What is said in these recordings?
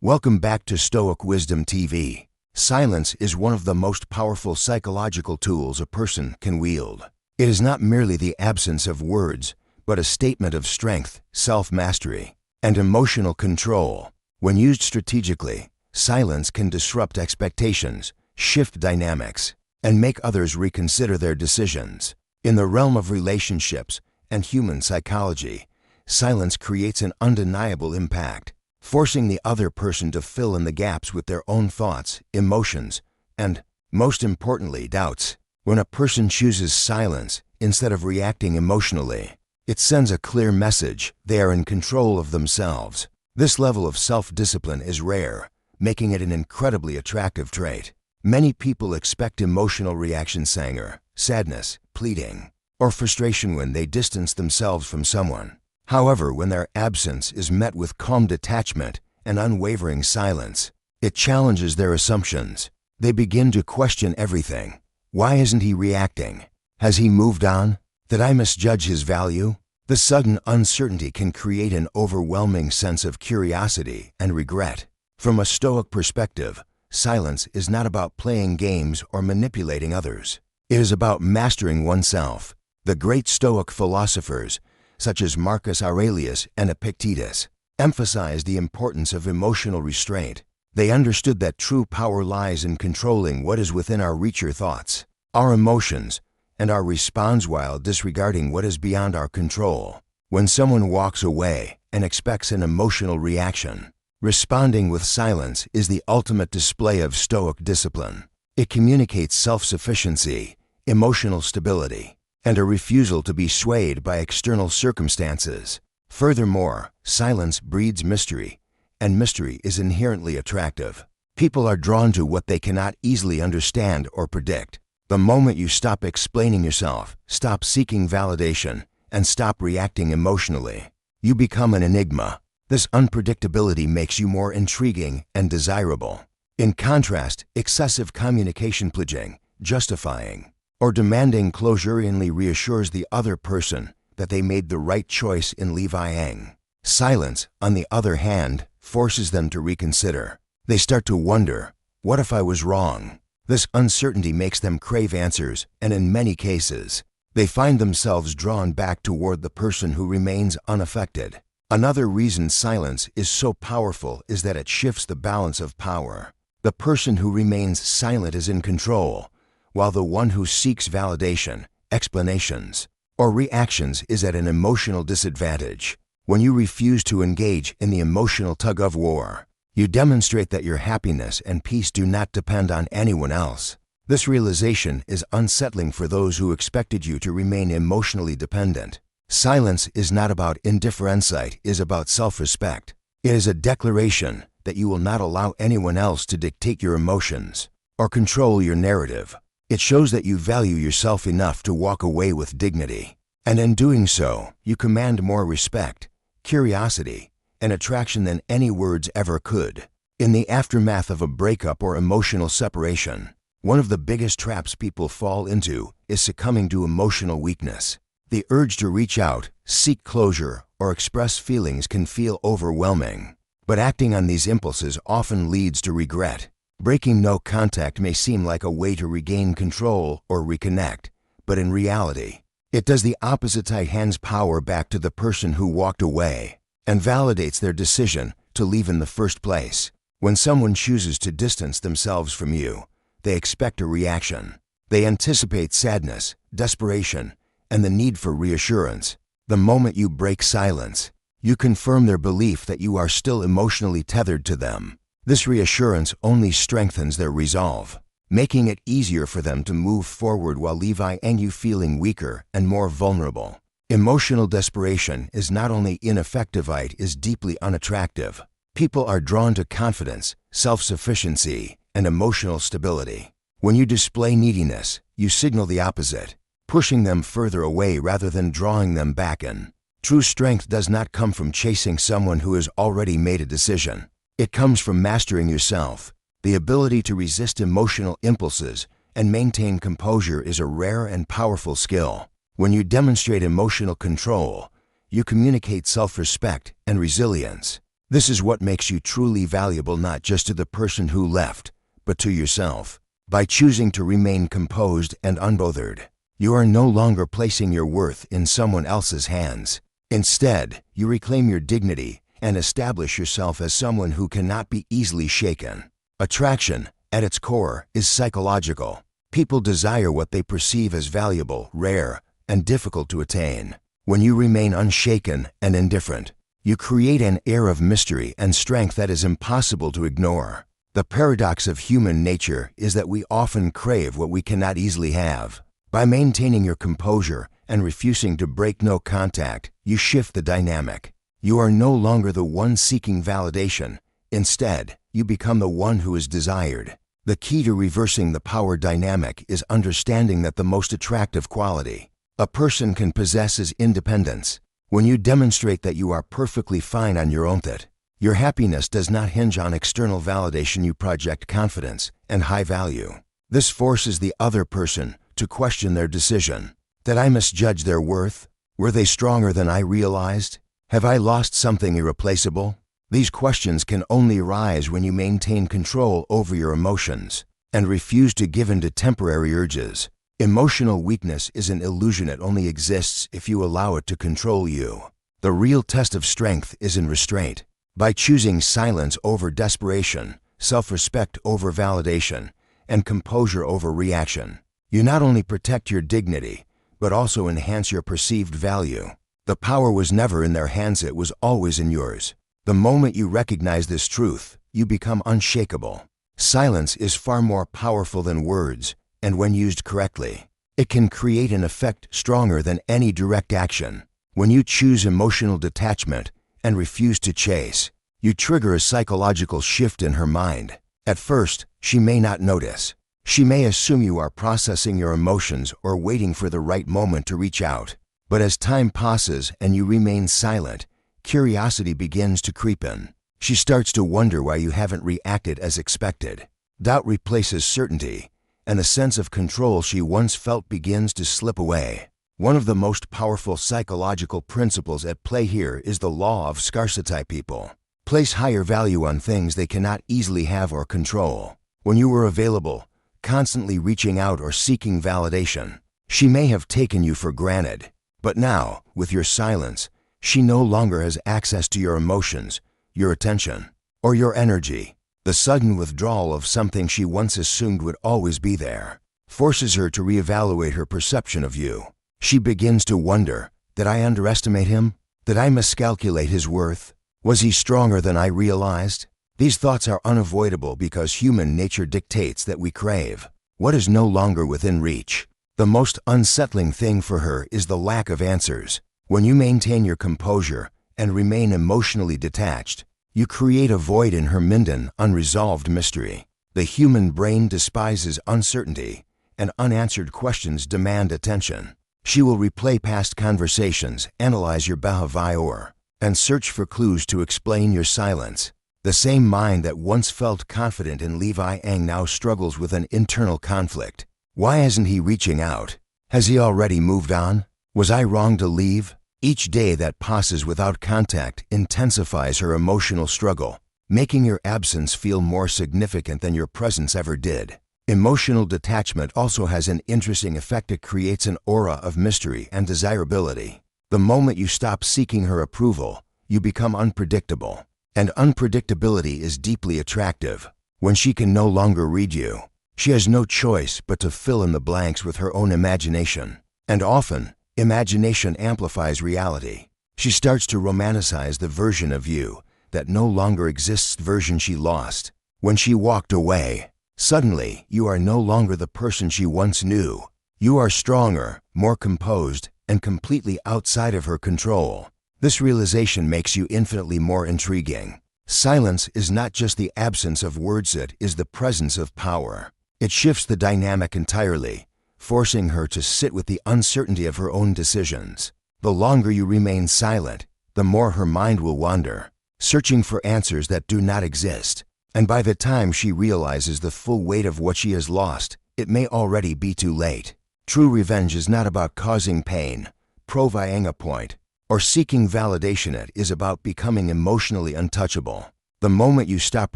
Welcome back to Stoic Wisdom TV. Silence is one of the most powerful psychological tools a person can wield. It is not merely the absence of words, but a statement of strength, self-mastery, and emotional control. When used strategically, silence can disrupt expectations, shift dynamics, and make others reconsider their decisions. In the realm of relationships and human psychology, silence creates an undeniable impact, forcing the other person to fill in the gaps with their own thoughts, emotions, and, most importantly, doubts. When a person chooses silence instead of reacting emotionally, it sends a clear message they are in control of themselves. This level of self-discipline is rare, making it an incredibly attractive trait. Many people expect emotional reactions, anger, sadness, pleading, or frustration when they distance themselves from someone. However, when their absence is met with calm detachment and unwavering silence, it challenges their assumptions. They begin to question everything. Why isn't he reacting? Has he moved on? Did I misjudge his value? The sudden uncertainty can create an overwhelming sense of curiosity and regret. From a Stoic perspective, silence is not about playing games or manipulating others. It is about mastering oneself. The great Stoic philosophers, such as Marcus Aurelius and Epictetus, emphasized the importance of emotional restraint. They understood that true power lies in controlling what is within our reach: our thoughts, our emotions, and our response while disregarding what is beyond our control. When someone walks away and expects an emotional reaction, responding with silence is the ultimate display of Stoic discipline. It communicates self-sufficiency, emotional stability, and a refusal to be swayed by external circumstances. Furthermore, silence breeds mystery, and mystery is inherently attractive. People are drawn to what they cannot easily understand or predict. The moment you stop explaining yourself, stop seeking validation, and stop reacting emotionally, you become an enigma. This unpredictability makes you more intriguing and desirable. In contrast, excessive communication, pledging, justifying, or demanding closure reassures the other person that they made the right choice in levying. Silence, on the other hand, forces them to reconsider. They start to wonder, what if I was wrong? This uncertainty makes them crave answers, and in many cases, they find themselves drawn back toward the person who remains unaffected. Another reason silence is so powerful is that it shifts the balance of power. The person who remains silent is in control, while the one who seeks validation, explanations, or reactions is at an emotional disadvantage. When you refuse to engage in the emotional tug-of-war, you demonstrate that your happiness and peace do not depend on anyone else. This realization is unsettling for those who expected you to remain emotionally dependent. Silence is not about indifference, it is about self-respect. It is a declaration that you will not allow anyone else to dictate your emotions or control your narrative. It shows that you value yourself enough to walk away with dignity. And in doing so, you command more respect, curiosity, and attraction than any words ever could. In the aftermath of a breakup or emotional separation, one of the biggest traps people fall into is succumbing to emotional weakness. The urge to reach out, seek closure, or express feelings can feel overwhelming. But acting on these impulses often leads to regret. Breaking no contact may seem like a way to regain control or reconnect, but in reality, it does the opposite. It hands power back to the person who walked away and validates their decision to leave in the first place. When someone chooses to distance themselves from you, they expect a reaction. They anticipate sadness, desperation, and the need for reassurance. The moment you break silence, you confirm their belief that you are still emotionally tethered to them. This reassurance only strengthens their resolve, making it easier for them to move forward while leaving you feeling weaker and more vulnerable. Emotional desperation is not only ineffective, it is deeply unattractive. People are drawn to confidence, self-sufficiency, and emotional stability. When you display neediness, you signal the opposite, pushing them further away rather than drawing them back in. True strength does not come from chasing someone who has already made a decision. It comes from mastering yourself. The ability to resist emotional impulses and maintain composure is a rare and powerful skill. When you demonstrate emotional control, you communicate self-respect and resilience. This is what makes you truly valuable not just to the person who left, but to yourself. By choosing to remain composed and unbothered, you are no longer placing your worth in someone else's hands. Instead, you reclaim your dignity and establish yourself as someone who cannot be easily shaken. Attraction, at its core, is psychological. People desire what they perceive as valuable, rare, and difficult to attain. When you remain unshaken and indifferent, you create an air of mystery and strength that is impossible to ignore. The paradox of human nature is that we often crave what we cannot easily have. By maintaining your composure and refusing to break no contact, you shift the dynamic. You are no longer the one seeking validation. Instead, you become the one who is desired. The key to reversing the power dynamic is understanding that the most attractive quality a person can possess is independence. When you demonstrate that you are perfectly fine on your own, that your happiness does not hinge on external validation, you project confidence and high value. This forces the other person to question their decision. Did I misjudge their worth? Were they stronger than I realized? Have I lost something irreplaceable? These questions can only arise when you maintain control over your emotions and refuse to give in to temporary urges. Emotional weakness is an illusion. It only exists if you allow it to control you. The real test of strength is in restraint. By choosing silence over desperation, self-respect over validation, and composure over reaction, you not only protect your dignity, but also enhance your perceived value. The power was never in their hands, it was always in yours. The moment you recognize this truth, you become unshakable. Silence is far more powerful than words, and when used correctly, it can create an effect stronger than any direct action. When you choose emotional detachment and refuse to chase, you trigger a psychological shift in her mind. At first, she may not notice. She may assume you are processing your emotions or waiting for the right moment to reach out. But as time passes and you remain silent, curiosity begins to creep in. She starts to wonder why you haven't reacted as expected. Doubt replaces certainty, and the sense of control she once felt begins to slip away. One of the most powerful psychological principles at play here is the law of scarcity. People place higher value on things they cannot easily have or control. When you were available, constantly reaching out or seeking validation, she may have taken you for granted. But now, with your silence, she no longer has access to your emotions, your attention, or your energy. The sudden withdrawal of something she once assumed would always be there forces her to reevaluate her perception of you. She begins to wonder, did I underestimate him? Did I miscalculate his worth? Was he stronger than I realized? These thoughts are unavoidable because human nature dictates that we crave what is no longer within reach. The most unsettling thing for her is the lack of answers. When you maintain your composure and remain emotionally detached, you create a void in her mind, unresolved mystery. The human brain despises uncertainty, and unanswered questions demand attention. She will replay past conversations, analyze your behavior, and search for clues to explain your silence. The same mind that once felt confident in Levi Ang now struggles with an internal conflict. Why isn't he reaching out? Has he already moved on? Was I wrong to leave? Each day that passes without contact intensifies her emotional struggle, making your absence feel more significant than your presence ever did. Emotional detachment also has an interesting effect. It creates an aura of mystery and desirability. The moment you stop seeking her approval, you become unpredictable. And unpredictability is deeply attractive. When she can no longer read you, she has no choice but to fill in the blanks with her own imagination. And often, imagination amplifies reality. She starts to romanticize the version of you that no longer exists, the version she lost. When she walked away, suddenly you are no longer the person she once knew. You are stronger, more composed, and completely outside of her control. This realization makes you infinitely more intriguing. Silence is not just the absence of words, it is the presence of power. It shifts the dynamic entirely, forcing her to sit with the uncertainty of her own decisions. The longer you remain silent, the more her mind will wander, searching for answers that do not exist. And by the time she realizes the full weight of what she has lost, it may already be too late. True revenge is not about causing pain, proving a point. or seeking validation. It is about becoming emotionally untouchable. The moment you stop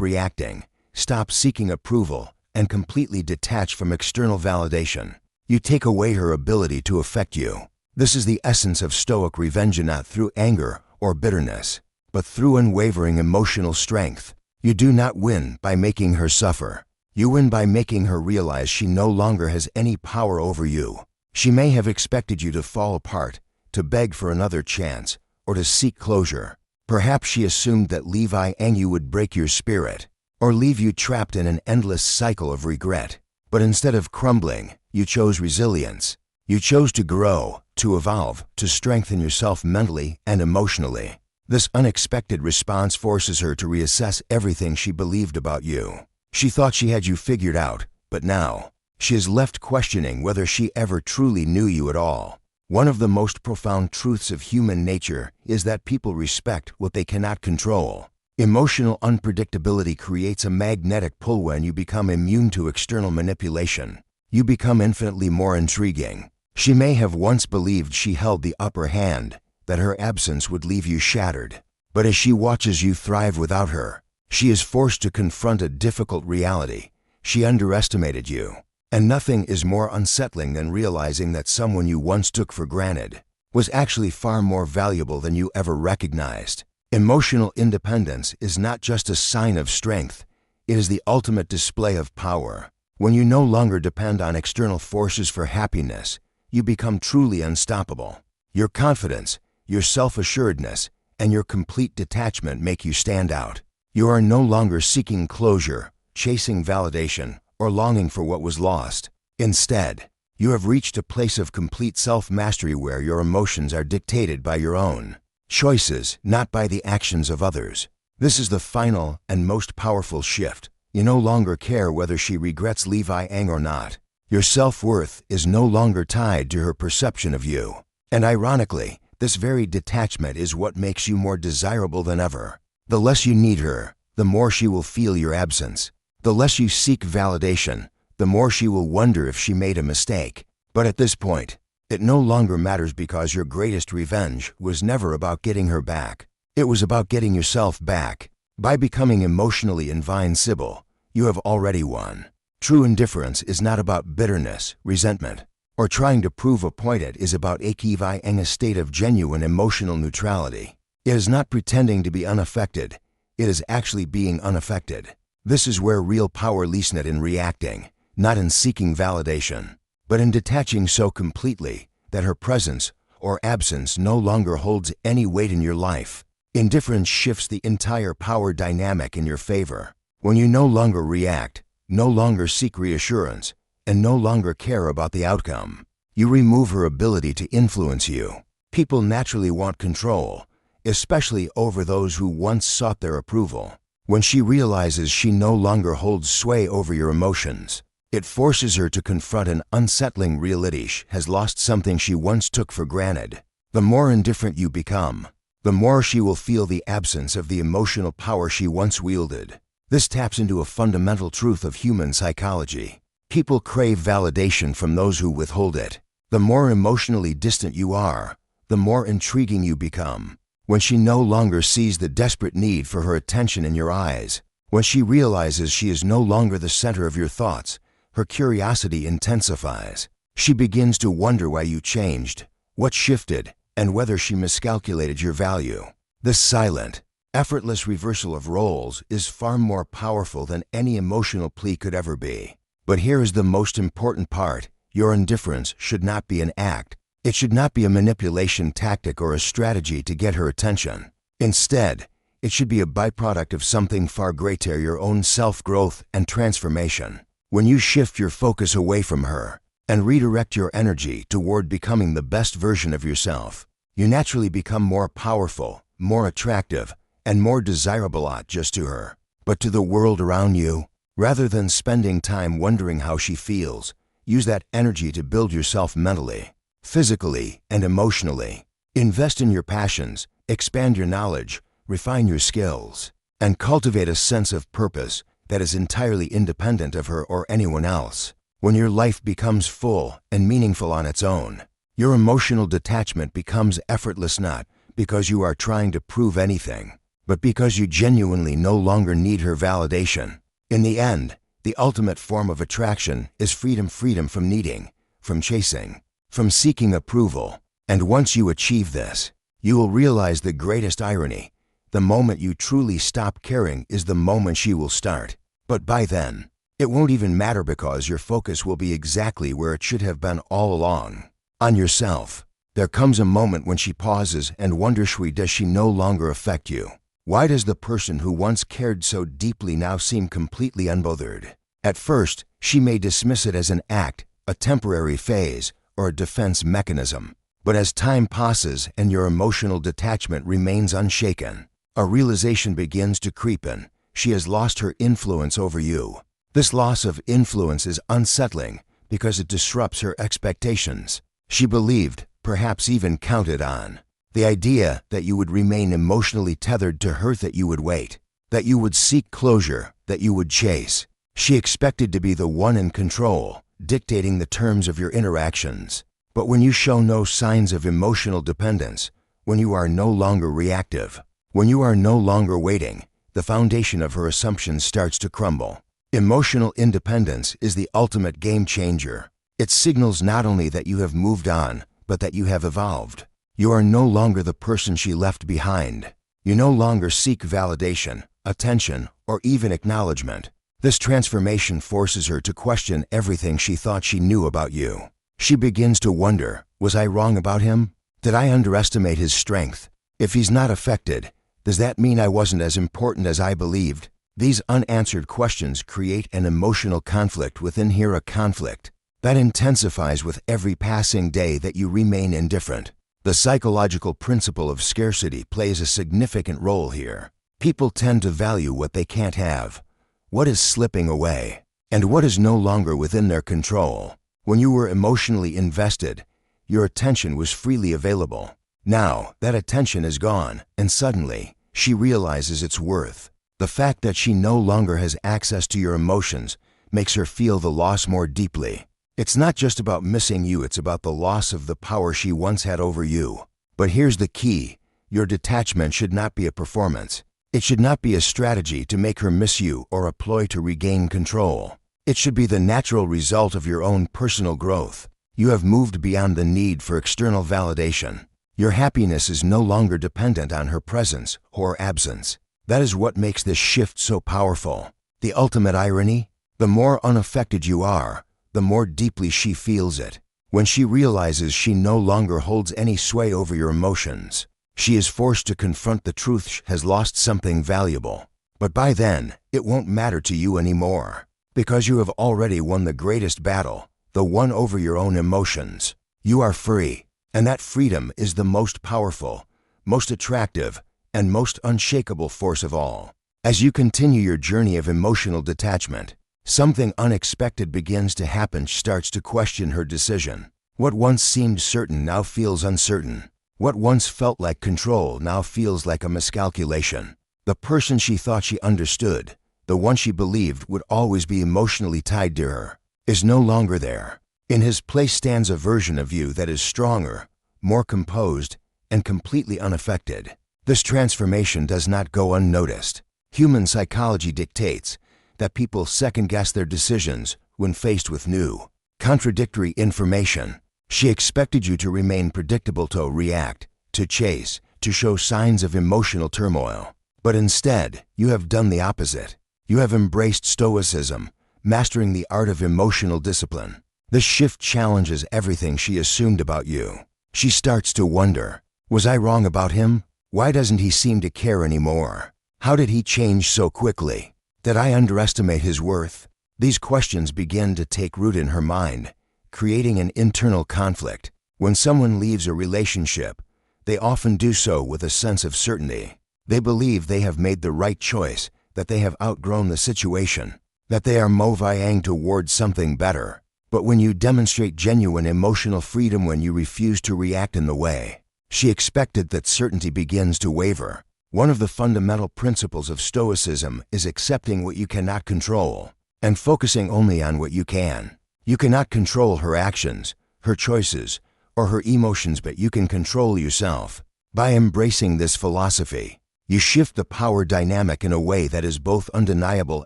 reacting, stop seeking approval, and completely detach from external validation, you take away her ability to affect you. This is the essence of Stoic revenge, not through anger or bitterness, but through unwavering emotional strength. You do not win by making her suffer. You win by making her realize she no longer has any power over you. She may have expected you to fall apart, to beg for another chance, or to seek closure. Perhaps she assumed that levying you would break your spirit, or leave you trapped in an endless cycle of regret. But instead of crumbling, you chose resilience. You chose to grow, to evolve, to strengthen yourself mentally and emotionally. This unexpected response forces her to reassess everything she believed about you. She thought she had you figured out, but now, she is left questioning whether she ever truly knew you at all. One of the most profound truths of human nature is that people respect what they cannot control. Emotional unpredictability creates a magnetic pull. When you become immune to external manipulation, you become infinitely more intriguing. She may have once believed she held the upper hand, that her absence would leave you shattered. But as she watches you thrive without her, she is forced to confront a difficult reality. She underestimated you. And nothing is more unsettling than realizing that someone you once took for granted was actually far more valuable than you ever recognized. Emotional independence is not just a sign of strength, it is the ultimate display of power. When you no longer depend on external forces for happiness, you become truly unstoppable. Your confidence, your self-assuredness, and your complete detachment make you stand out. You are no longer seeking closure, chasing validation, or longing for what was lost. Instead, you have reached a place of complete self-mastery where your emotions are dictated by your own choices, not by the actions of others. This is the final and most powerful shift. You no longer care whether she regrets levying or not. Your self-worth is no longer tied to her perception of you. And ironically, this very detachment is what makes you more desirable than ever. The less you need her, the more she will feel your absence. The less you seek validation, the more she will wonder if she made a mistake. But at this point, it no longer matters, because your greatest revenge was never about getting her back. It was about getting yourself back. By becoming emotionally invincible, you have already won. True indifference is not about bitterness, resentment, or trying to prove a point. It is about achieving a state of genuine emotional neutrality. It is not pretending to be unaffected. It is actually being unaffected. This is where real power lies, not in reacting, not in seeking validation, but in detaching so completely that her presence or absence no longer holds any weight in your life. Indifference shifts the entire power dynamic in your favor. When you no longer react, no longer seek reassurance, and no longer care about the outcome, you remove her ability to influence you. People naturally want control, especially over those who once sought their approval. When she realizes she no longer holds sway over your emotions, it forces her to confront an unsettling reality. She has lost something she once took for granted. The more indifferent you become, the more she will feel the absence of the emotional power she once wielded. This taps into a fundamental truth of human psychology. People crave validation from those who withhold it. The more emotionally distant you are, the more intriguing you become. When she no longer sees the desperate need for her attention in your eyes, when she realizes she is no longer the center of your thoughts, her curiosity intensifies. She begins to wonder why you changed, what shifted, and whether she miscalculated your value. This silent, effortless reversal of roles is far more powerful than any emotional plea could ever be. But here is the most important part. Your indifference should not be an act. It should not be a manipulation tactic or a strategy to get her attention. Instead, it should be a byproduct of something far greater: your own self-growth and transformation. When you shift your focus away from her and redirect your energy toward becoming the best version of yourself, you naturally become more powerful, more attractive, and more desirable, not just to her, but to the world around you. Rather than spending time wondering how she feels, use that energy to build yourself mentally, physically, and emotionally. Invest in your passions, expand your knowledge, refine your skills, and cultivate a sense of purpose that is entirely independent of her or anyone else. When your life becomes full and meaningful on its own, your emotional detachment becomes effortless, not because you are trying to prove anything, but because you genuinely no longer need her validation. In the end, the ultimate form of attraction is freedom from needing, from chasing, from seeking approval. And once you achieve this, you will realize the greatest irony. The moment you truly stop caring is the moment she will start. But by then, it won't even matter because your focus will be exactly where it should have been all along, on yourself. There comes a moment when she pauses and wonders, why does she no longer affect you? Why does the person who once cared so deeply now seem completely unbothered? At first, she may dismiss it as an act, a temporary phase, or a defense mechanism. But as time passes and your emotional detachment remains unshaken, a realization begins to creep in. She has lost her influence over you. This loss of influence is unsettling because it disrupts her expectations. She believed, perhaps even counted on, the idea that you would remain emotionally tethered to her, that you would wait, that you would seek closure, that you would chase. She expected to be the one in control, dictating the terms of your interactions. But when you show no signs of emotional dependence, when you are no longer reactive, when you are no longer waiting, the foundation of her assumptions starts to crumble. Emotional independence is the ultimate game changer. It signals not only that you have moved on, but that you have evolved. You are no longer the person she left behind. You no longer seek validation, attention, or even acknowledgement. This transformation forces her to question everything she thought she knew about you. She begins to wonder, was I wrong about him? Did I underestimate his strength? If he's not affected, does that mean I wasn't as important as I believed? These unanswered questions create an emotional conflict within her, a conflict that intensifies with every passing day that you remain indifferent. The psychological principle of scarcity plays a significant role here. People tend to value what they can't have, what is slipping away, and what is no longer within their control. When you were emotionally invested, your attention was freely available. Now, that attention is gone, and suddenly, she realizes its worth. The fact that she no longer has access to your emotions makes her feel the loss more deeply. It's not just about missing you, it's about the loss of the power she once had over you. But here's the key. Your detachment should not be a performance. It should not be a strategy to make her miss you or a ploy to regain control. It should be the natural result of your own personal growth. You have moved beyond the need for external validation. Your happiness is no longer dependent on her presence or absence. That is what makes this shift so powerful. The ultimate irony? The more unaffected you are, the more deeply she feels it. When she realizes she no longer holds any sway over your emotions, she is forced to confront the truth. She has lost something valuable. But by then, it won't matter to you anymore. Because you have already won the greatest battle, the one over your own emotions. You are free, and that freedom is the most powerful, most attractive, and most unshakable force of all. As you continue your journey of emotional detachment, something unexpected begins to happen. She starts to question her decision. What once seemed certain now feels uncertain. What once felt like control now feels like a miscalculation. The person she thought she understood, the one she believed would always be emotionally tied to her, is no longer there. In his place stands a version of you that is stronger, more composed, and completely unaffected. This transformation does not go unnoticed. Human psychology dictates that people second-guess their decisions when faced with new, contradictory information. She expected you to remain predictable, to react, to chase, to show signs of emotional turmoil. But instead, you have done the opposite. You have embraced Stoicism, mastering the art of emotional discipline. This shift challenges everything she assumed about you. She starts to wonder, was I wrong about him? Why doesn't he seem to care anymore? How did he change so quickly? Did I underestimate his worth? These questions begin to take root in her mind, creating an internal conflict. When someone leaves a relationship, they often do so with a sense of certainty. They believe they have made the right choice, that they have outgrown the situation, that they are moving towards something better. But when you demonstrate genuine emotional freedom, when you refuse to react in the way she expected, that certainty begins to waver. One of the fundamental principles of Stoicism is accepting what you cannot control and focusing only on what you can. You cannot control her actions, her choices, or her emotions, but you can control yourself. By embracing this philosophy, you shift the power dynamic in a way that is both undeniable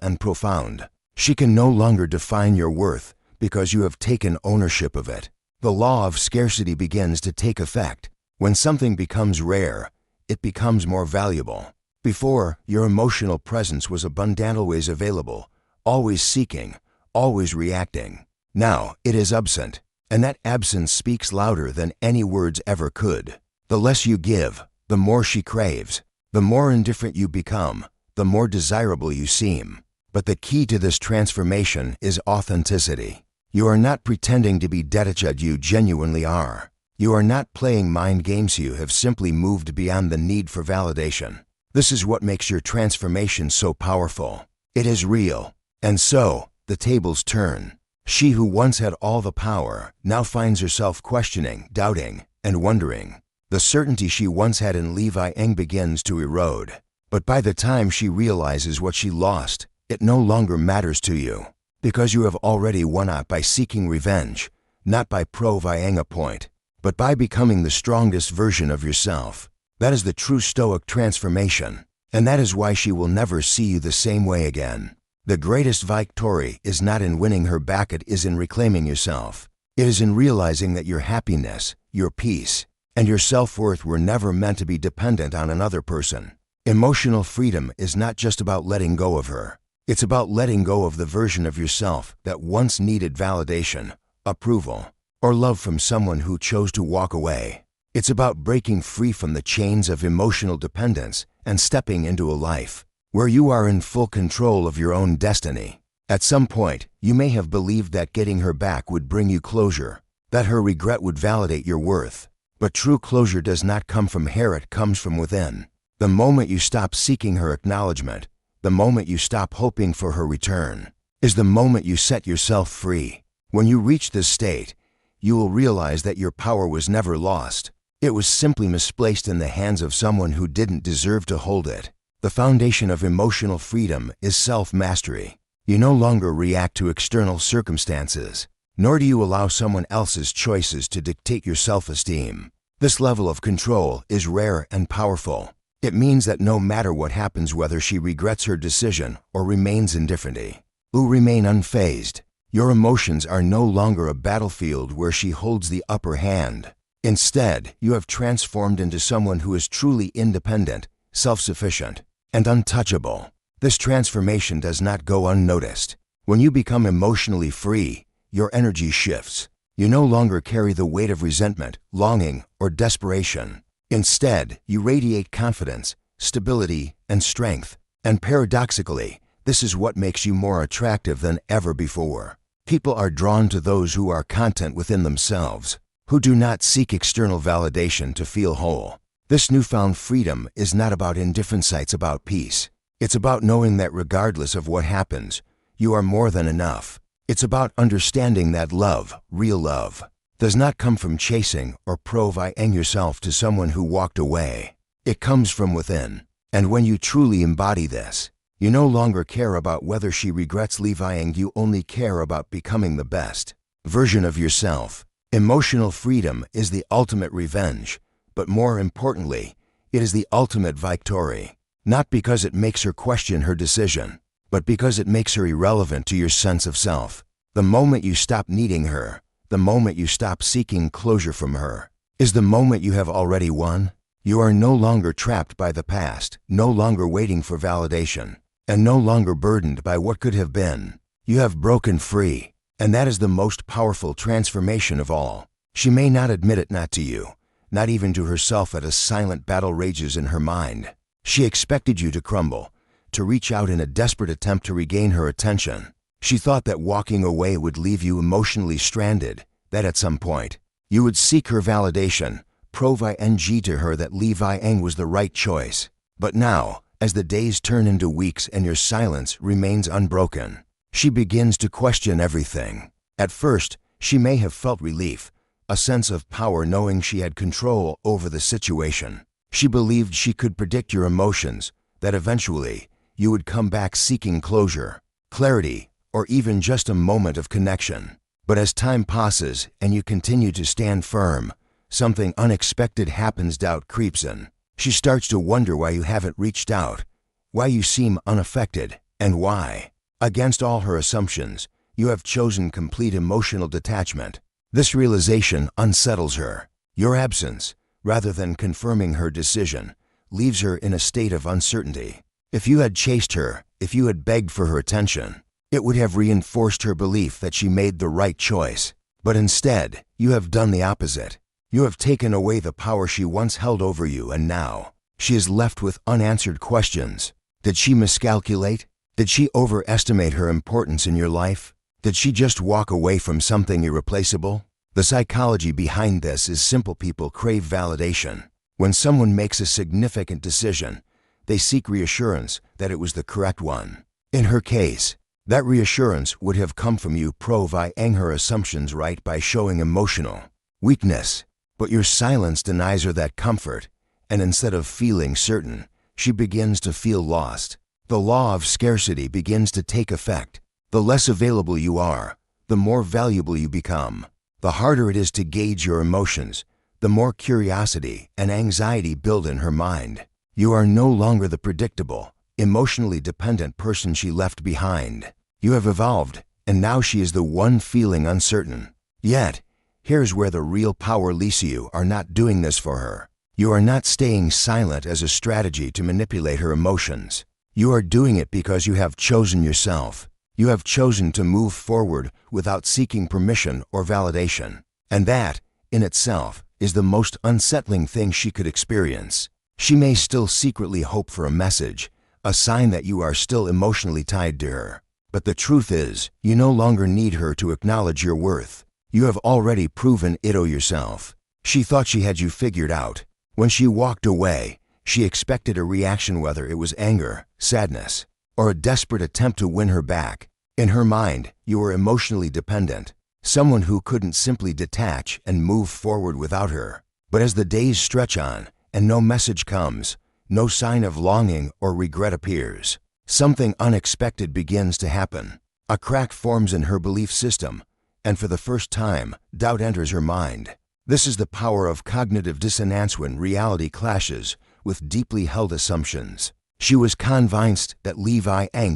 and profound. She can no longer define your worth because you have taken ownership of it. The law of scarcity begins to take effect. When something becomes rare, it becomes more valuable. Before, your emotional presence was abundant, always available, always seeking, always reacting. Now, it is absent, and that absence speaks louder than any words ever could. The less you give, the more she craves. The more indifferent you become, the more desirable you seem. But the key to this transformation is authenticity. You are not pretending to be detached, you genuinely are. You are not playing mind games, you have simply moved beyond the need for validation. This is what makes your transformation so powerful. It is real. And so, the tables turn. She who once had all the power now finds herself questioning, doubting, and wondering. The certainty she once had in Levi Eng begins to erode. But by the time she realizes what she lost, it no longer matters to you. Because you have already won out by seeking revenge, not by proving a point, but by becoming the strongest version of yourself. That is the true Stoic transformation, and that is why she will never see you the same way again. The greatest victory is not in winning her back, it is in reclaiming yourself. It is in realizing that your happiness, your peace, and your self-worth were never meant to be dependent on another person. Emotional freedom is not just about letting go of her. It's about letting go of the version of yourself that once needed validation, approval, or love from someone who chose to walk away. It's about breaking free from the chains of emotional dependence and stepping into a life where you are in full control of your own destiny. At some point, you may have believed that getting her back would bring you closure, that her regret would validate your worth. But true closure does not come from her, it comes from within. The moment you stop seeking her acknowledgement, the moment you stop hoping for her return, is the moment you set yourself free. When you reach this state, you will realize that your power was never lost. It was simply misplaced in the hands of someone who didn't deserve to hold it. The foundation of emotional freedom is self-mastery. You no longer react to external circumstances, nor do you allow someone else's choices to dictate your self-esteem. This level of control is rare and powerful. It means that no matter what happens, whether she regrets her decision or remains indifferent, you remain unfazed. Your emotions are no longer a battlefield where she holds the upper hand. Instead, you have transformed into someone who is truly independent, self-sufficient, and untouchable. This transformation does not go unnoticed. When you become emotionally free, your energy shifts. You no longer carry the weight of resentment, longing, or desperation. Instead, you radiate confidence, stability, and strength. And paradoxically, this is what makes you more attractive than ever before. People are drawn to those who are content within themselves, who do not seek external validation to feel whole. This newfound freedom is not about indifference, it's about peace. It's about knowing that regardless of what happens, you are more than enough. It's about understanding that love, real love, does not come from chasing or proving yourself to someone who walked away. It comes from within. And when you truly embody this, you no longer care about whether she regrets leaving, you only care about becoming the best version of yourself. Emotional freedom is the ultimate revenge, but more importantly, it is the ultimate victory. Not because it makes her question her decision, but because it makes her irrelevant to your sense of self. The moment you stop needing her, the moment you stop seeking closure from her, is the moment you have already won. You are no longer trapped by the past, no longer waiting for validation, and no longer burdened by what could have been. You have broken free, and that is the most powerful transformation of all. She may not admit it, not to you, not even to herself, that a silent battle rages in her mind. She expected you to crumble, to reach out in a desperate attempt to regain her attention. She thought that walking away would leave you emotionally stranded, that at some point, you would seek her validation, proving to her that leaving was the right choice. But now, as the days turn into weeks and your silence remains unbroken, she begins to question everything. At first, she may have felt relief, a sense of power knowing she had control over the situation. She believed she could predict your emotions, that eventually, you would come back seeking closure, clarity, or even just a moment of connection. But as time passes and you continue to stand firm, something unexpected happens, doubt creeps in. She starts to wonder why you haven't reached out, why you seem unaffected, and why, against all her assumptions, you have chosen complete emotional detachment. This realization unsettles her. Your absence, rather than confirming her decision, leaves her in a state of uncertainty. If you had chased her, if you had begged for her attention, it would have reinforced her belief that she made the right choice. But instead, you have done the opposite. You have taken away the power she once held over you, and now she is left with unanswered questions. Did she miscalculate? Did she overestimate her importance in your life? Did she just walk away from something irreplaceable? The psychology behind this is simple. People crave validation. When someone makes a significant decision, they seek reassurance that it was the correct one. In her case, that reassurance would have come from you proving her assumptions right by showing emotional weakness. But your silence denies her that comfort, and instead of feeling certain, she begins to feel lost. The law of scarcity begins to take effect. The less available you are, the more valuable you become. The harder it is to gauge your emotions, the more curiosity and anxiety build in her mind. You are no longer the predictable, emotionally dependent person she left behind. You have evolved, and now she is the one feeling uncertain. Yet, here's where the real power lies. You are not doing this for her. You are not staying silent as a strategy to manipulate her emotions. You are doing it because you have chosen yourself. You have chosen to move forward without seeking permission or validation. And that, in itself, is the most unsettling thing she could experience. She may still secretly hope for a message, a sign that you are still emotionally tied to her. But the truth is, you no longer need her to acknowledge your worth. You have already proven it yourself. She thought she had you figured out. When she walked away, she expected a reaction, whether it was anger, sadness, or a desperate attempt to win her back. In her mind, you were emotionally dependent, someone who couldn't simply detach and move forward without her. But as the days stretch on, and no message comes, no sign of longing or regret appears, something unexpected begins to happen. A crack forms in her belief system, and for the first time, doubt enters her mind. This is the power of cognitive dissonance, when reality clashes with deeply held assumptions. She was convinced that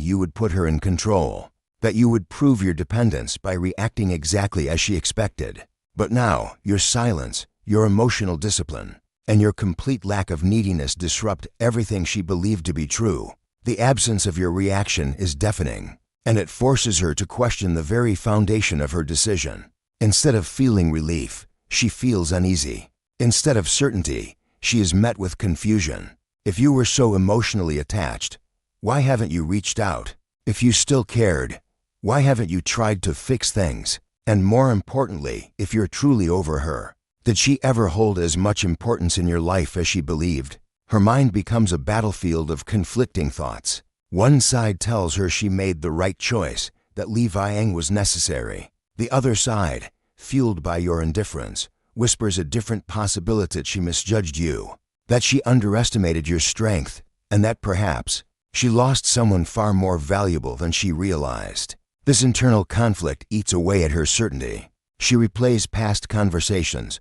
you would put her in control, that you would prove your dependence by reacting exactly as she expected. But now, your silence, your emotional discipline, and your complete lack of neediness disrupt everything she believed to be true. The absence of your reaction is deafening, and it forces her to question the very foundation of her decision. Instead of feeling relief, she feels uneasy. Instead of certainty, she is met with confusion. If you were so emotionally attached, why haven't you reached out? If you still cared, why haven't you tried to fix things? And more importantly, if you're truly over her, did she ever hold as much importance in your life as she believed? Her mind becomes a battlefield of conflicting thoughts. One side tells her she made the right choice, that was necessary. The other side, fueled by your indifference, whispers a different possibility: that she misjudged you, that she underestimated your strength, and that perhaps she lost someone far more valuable than she realized. This internal conflict eats away at her certainty. She replays past conversations,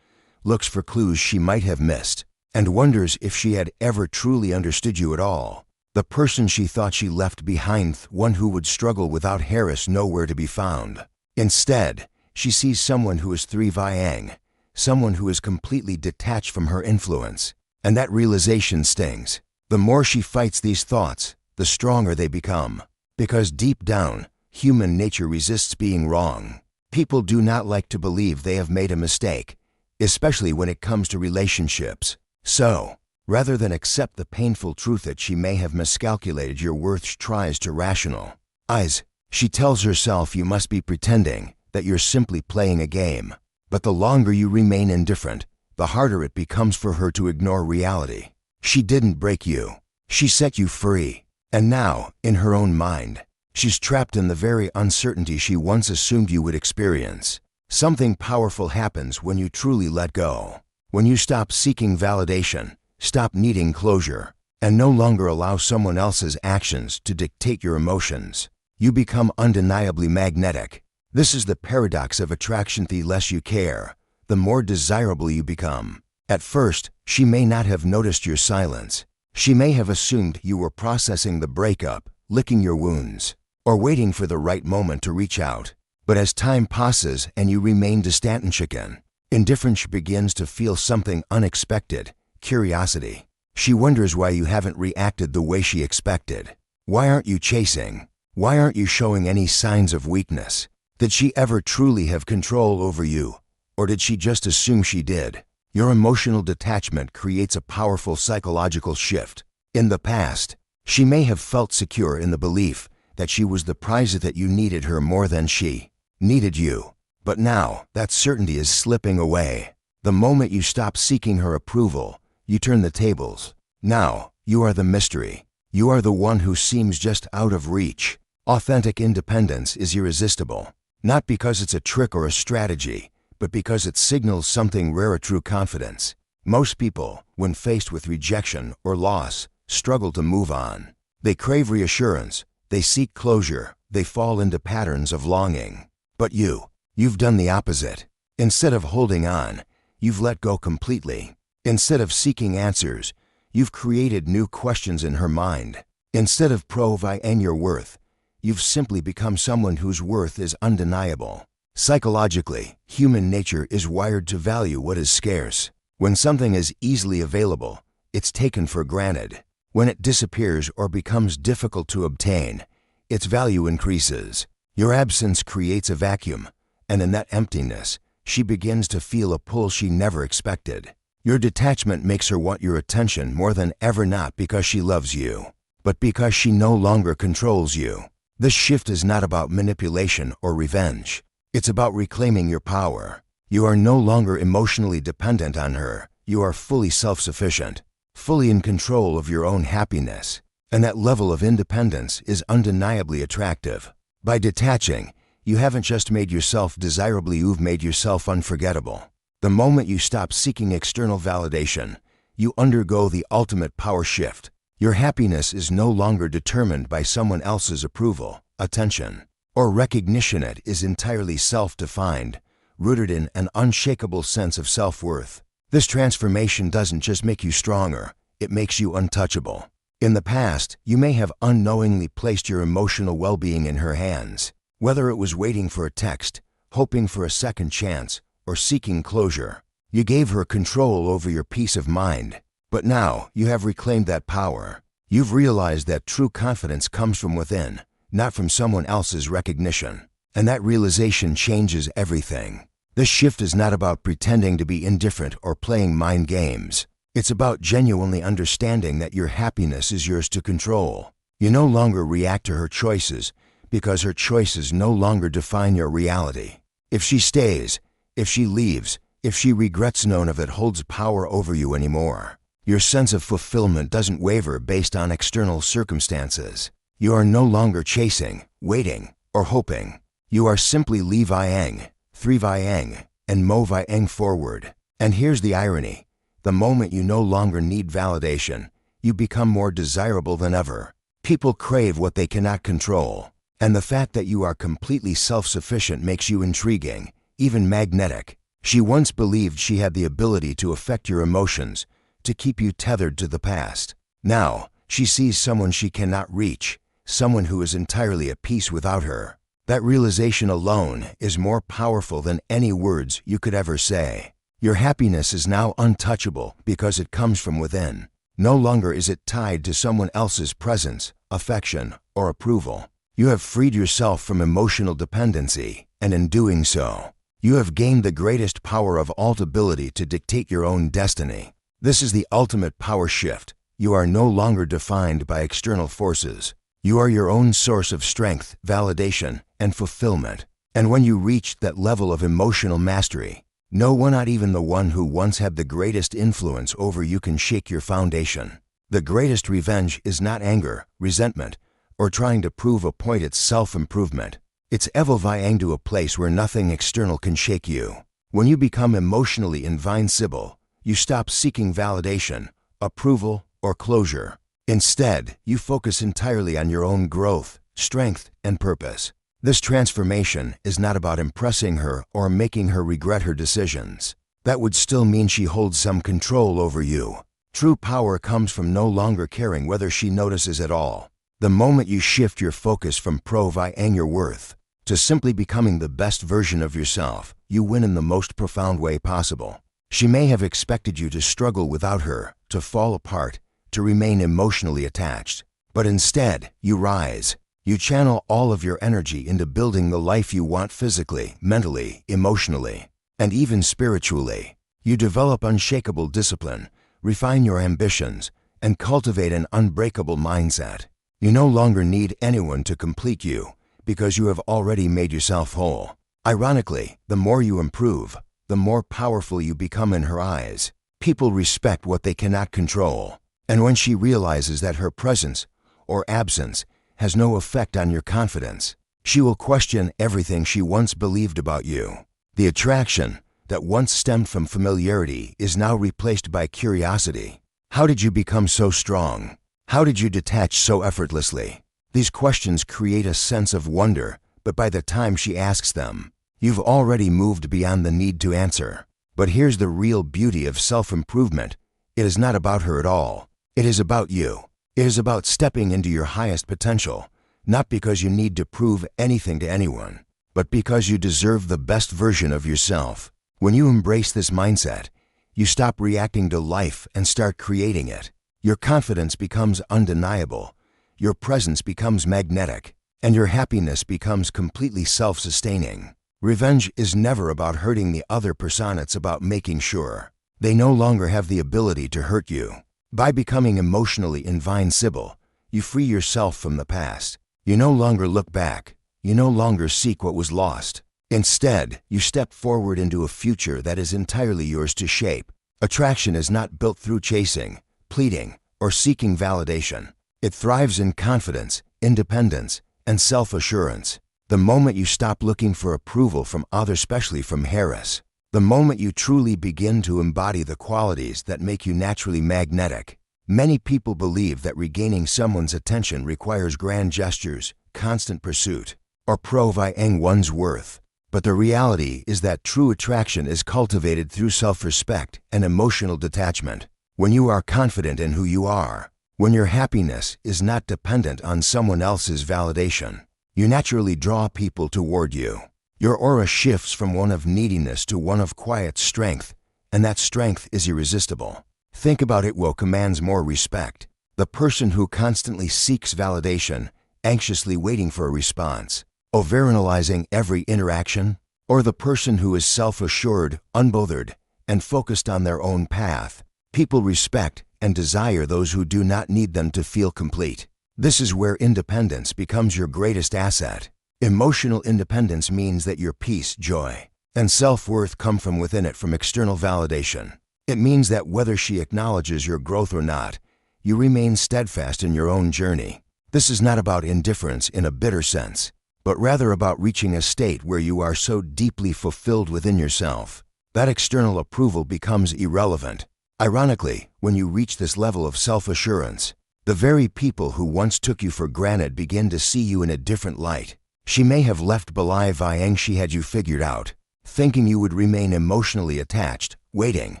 looks for clues she might have missed, and wonders if she had ever truly understood you at all. The person she thought she left behind, one who would struggle without Harris, nowhere to be found. Instead, she sees someone who is thriving, someone who is completely detached from her influence. And that realization stings. The more she fights these thoughts, the stronger they become. Because deep down, human nature resists being wrong. People do not like to believe they have made a mistake, especially when it comes to relationships. So, rather than accept the painful truth that she may have miscalculated your worth, she tries to rationalize. She tells herself you must be pretending, that you're simply playing a game. But the longer you remain indifferent, the harder it becomes for her to ignore reality. She didn't break you. She set you free. And now, in her own mind, she's trapped in the very uncertainty she once assumed you would experience. Something powerful happens when you truly let go. When you stop seeking validation, stop needing closure, and no longer allow someone else's actions to dictate your emotions. You become undeniably magnetic. This is the paradox of attraction. The less you care, the more desirable you become. At first, she may not have noticed your silence. She may have assumed you were processing the breakup, licking your wounds, or waiting for the right moment to reach out. But as time passes and you remain distantian, indifference begins to feel something unexpected, curiosity. She wonders why you haven't reacted the way she expected. Why aren't you chasing? Why aren't you showing any signs of weakness? Did she ever truly have control over you? Or did she just assume she did? Your emotional detachment creates a powerful psychological shift. In the past, she may have felt secure in the belief that she was the prize, that you needed her more than she needed you. But now, that certainty is slipping away. The moment you stop seeking her approval, you turn the tables. Now, you are the mystery. You are the one who seems just out of reach. Authentic independence is irresistible, not because it's a trick or a strategy, but because it signals something rare: a true confidence. Most people, when faced with rejection or loss, struggle to move on. They crave reassurance, they seek closure, they fall into patterns of longing. But you've done the opposite. Instead of holding on, you've let go completely. Instead of seeking answers, you've created new questions in her mind. Instead of proving your worth, you've simply become someone whose worth is undeniable. Psychologically, human nature is wired to value what is scarce. When something is easily available, it's taken for granted. When it disappears or becomes difficult to obtain, its value increases. Your absence creates a vacuum, and in that emptiness, she begins to feel a pull she never expected. Your detachment makes her want your attention more than ever, not because she loves you, but because she no longer controls you. This shift is not about manipulation or revenge. It's about reclaiming your power. You are no longer emotionally dependent on her. You are fully self-sufficient, fully in control of your own happiness. And that level of independence is undeniably attractive. By detaching, you haven't just made yourself desirable, you've made yourself unforgettable. The moment you stop seeking external validation, you undergo the ultimate power shift. Your happiness is no longer determined by someone else's approval, attention, or recognition. It is entirely self-defined, rooted in an unshakable sense of self-worth. This transformation doesn't just make you stronger, it makes you untouchable. In the past, you may have unknowingly placed your emotional well-being in her hands. Whether it was waiting for a text, hoping for a second chance, or seeking closure, you gave her control over your peace of mind. But now, you have reclaimed that power. You've realized that true confidence comes from within, not from someone else's recognition. And that realization changes everything. This shift is not about pretending to be indifferent or playing mind games. It's about genuinely understanding that your happiness is yours to control. You no longer react to her choices because her choices no longer define your reality. If she stays, if she leaves, if she regrets, none of it holds power over you anymore. Your sense of fulfillment doesn't waver based on external circumstances. You are no longer chasing, waiting, or hoping. You are simply li-vying, thri-vying, and mo-vying forward. And here's the irony. The moment you no longer need validation, you become more desirable than ever. People crave what they cannot control. And the fact that you are completely self-sufficient makes you intriguing, even magnetic. She once believed she had the ability to affect your emotions, to keep you tethered to the past. Now, she sees someone she cannot reach, someone who is entirely at peace without her. That realization alone is more powerful than any words you could ever say. Your happiness is now untouchable because it comes from within. No longer is it tied to someone else's presence, affection, or approval. You have freed yourself from emotional dependency, and in doing so, you have gained the greatest power of all, the ability to dictate your own destiny. This is the ultimate power shift. You are no longer defined by external forces. You are your own source of strength, validation, and fulfillment. And when you reach that level of emotional mastery, no one, not even the one who once had the greatest influence over you, can shake your foundation. The greatest revenge is not anger, resentment, or trying to prove a point. It's self-improvement. It's evolving to a place where nothing external can shake you. When you become emotionally invincible, you stop seeking validation, approval, or closure. Instead, you focus entirely on your own growth, strength, and purpose. This transformation is not about impressing her or making her regret her decisions. That would still mean she holds some control over you. True power comes from no longer caring whether she notices at all. The moment you shift your focus from proving your worth to simply becoming the best version of yourself, you win in the most profound way possible. She may have expected you to struggle without her, to fall apart, to remain emotionally attached. But instead, you rise. You channel all of your energy into building the life you want physically, mentally, emotionally, and even spiritually. You develop unshakable discipline, refine your ambitions, and cultivate an unbreakable mindset. You no longer need anyone to complete you because you have already made yourself whole. Ironically, the more you improve, the more powerful you become in her eyes. People respect what they cannot control. And when she realizes that her presence or absence has no effect on your confidence, she will question everything she once believed about you. The attraction that once stemmed from familiarity is now replaced by curiosity. How did you become so strong? How did you detach so effortlessly? These questions create a sense of wonder, but by the time she asks them, you've already moved beyond the need to answer. But here's the real beauty of self-improvement. It is not about her at all. It is about you. It is about stepping into your highest potential, not because you need to prove anything to anyone, but because you deserve the best version of yourself. When you embrace this mindset, you stop reacting to life and start creating it. Your confidence becomes undeniable, your presence becomes magnetic, and your happiness becomes completely self-sustaining. Revenge is never about hurting the other person, it's about making sure they no longer have the ability to hurt you. By becoming emotionally invincible, you free yourself from the past. You no longer look back. You no longer seek what was lost. Instead, you step forward into a future that is entirely yours to shape. Attraction is not built through chasing, pleading, or seeking validation. It thrives in confidence, independence, and self-assurance. The moment you stop looking for approval from others, especially from Harris, the moment you truly begin to embody the qualities that make you naturally magnetic. Many people believe that regaining someone's attention requires grand gestures, constant pursuit, or proving one's worth. But the reality is that true attraction is cultivated through self-respect and emotional detachment. When you are confident in who you are, when your happiness is not dependent on someone else's validation, you naturally draw people toward you. Your aura shifts from one of neediness to one of quiet strength, and that strength is irresistible. Think about it. What commands more respect? The person who constantly seeks validation, anxiously waiting for a response, overanalyzing every interaction? Or the person who is self-assured, unbothered, and focused on their own path? People respect and desire those who do not need them to feel complete. This is where independence becomes your greatest asset. Emotional independence means that your peace, joy, and self-worth come from within it, from external validation. It means that whether she acknowledges your growth or not, you remain steadfast in your own journey. This is not about indifference in a bitter sense, but rather about reaching a state where you are so deeply fulfilled within yourself that external approval becomes irrelevant. Ironically, when you reach this level of self-assurance, the very people who once took you for granted begin to see you in a different light. She may have left believing she had you figured out, thinking you would remain emotionally attached, waiting,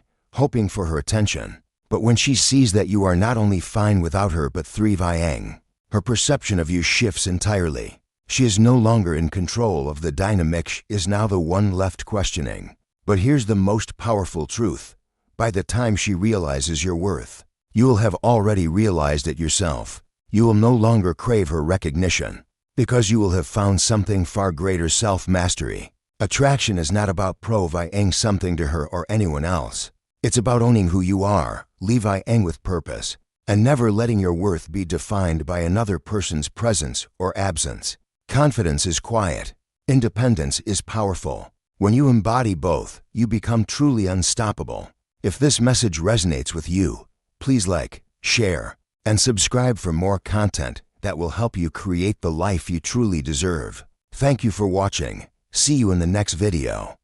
hoping for her attention. But when she sees that you are not only fine without her but thriving, her perception of you shifts entirely. She is no longer in control of the dynamic, she is now the one left questioning. But here's the most powerful truth. By the time she realizes your worth, you will have already realized it yourself. You will no longer crave her recognition, because you will have found something far greater: self-mastery. Attraction is not about proving something to her or anyone else. It's about owning who you are, living with purpose, and never letting your worth be defined by another person's presence or absence. Confidence is quiet. Independence is powerful. When you embody both, you become truly unstoppable. If this message resonates with you, please like, share, and subscribe for more content that will help you create the life you truly deserve. Thank you for watching. See you in the next video.